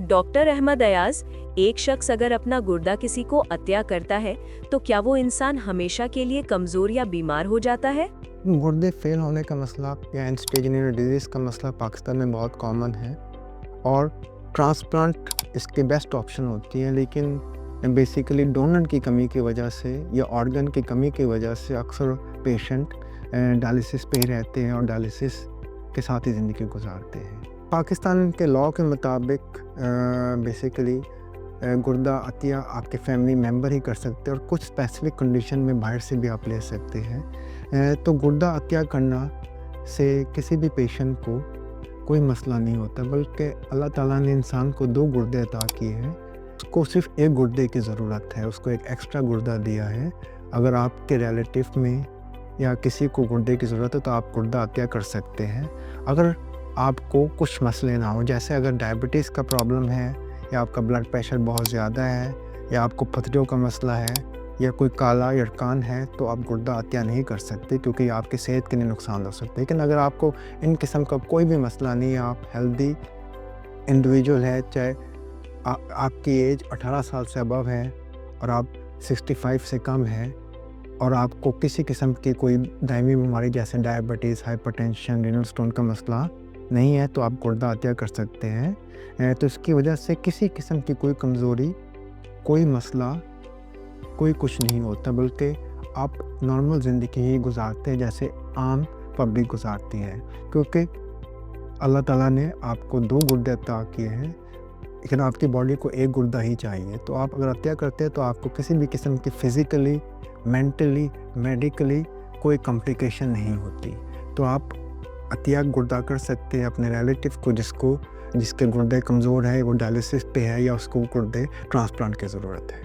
Doctor Ahmad Ayaz, एक शख्स अगर अपना गुर्दा किसी को अत्या करता है तो क्या वो इंसान हमेशा के लिए कमज़ोर या बीमार हो जाता है? गुर्दे फेल होने का मसला या एंड स्टेज रीनल डिजीज़ का मसला पाकिस्तान में बहुत कॉमन है और ट्रांसप्लांट इसकी बेस्ट ऑप्शन होती है, लेकिन बेसिकली डोनर की कमी की वजह से या ऑर्गन की कमी की वजह से अक्सर पेशेंट डायलिसिस पे ही रहते हैं और डायलिसिस के साथ ही ज़िंदगी गुजारते हैं। पाकिस्तान के लॉ के मुताबिक बेसिकली गुर्दा अतिया आपके फैमिली मेम्बर ही कर सकते हैं और कुछ स्पेसिफिक कंडीशन में बाहर से भी आप ले सकते हैं। तो गुर्दा अतिया करना से किसी भी पेशेंट को कोई मसला नहीं होता, बल्कि अल्लाह ताला ने इंसान को 2 गुर्दे अता किए हैं, उसको सिर्फ एक गुर्दे की ज़रूरत है, उसको एक एक्स्ट्रा गुर्दा दिया है। अगर आपके रिलेटिव में या किसी को गुर्दे की ज़रूरत है तो आप गुर्दा अतिया कर सकते हैं। अगर आपको कुछ मसले ना हो, जैसे अगर डायबिटीज़ का प्रॉब्लम है या आपका ब्लड प्रेशर बहुत ज़्यादा है या आपको पथरियों का मसला है या कोई काला यरकान है, तो आप गुर्दा अतिया नहीं कर सकते क्योंकि आपकी सेहत के लिए नुकसान हो सकता है। लेकिन अगर आपको इन किस्म का कोई भी मसला नहीं है, आप हेल्दी इंडिविजुअल है, चाहे आपकी एज 18 साल से अबव है और आप 65 से कम है और आपको किसी किस्म की कोई दायमी बीमारी जैसे डायबिटीज़, हाइपरटेंशन, रीनल स्टोन का मसला नहीं है, तो आप गुर्दा अतिया कर सकते हैं। तो इसकी वजह से किसी किस्म की कोई कमज़ोरी, कोई मसला, कोई कुछ नहीं होता, बल्कि आप नॉर्मल ज़िंदगी ही गुजारते हैं जैसे आम पब्लिक गुजारती है, क्योंकि अल्लाह ताला ने आपको 2 गुर्दे अता किए हैं, लेकिन आपकी बॉडी को एक गुर्दा ही चाहिए। तो आप अगर अतिया करते हैं तो आपको किसी भी किस्म की फ़िज़िकली, मेंटली, मेडिकली कोई कॉम्प्लिकेशन नहीं होती। तो आप अतिया गुर्दा कर सकते हैं अपने रिलेटिव को जिसके गुर्दे कमज़ोर है, वो डायलिसिस पे है या उसको गुर्दे ट्रांसप्लांट की ज़रूरत है।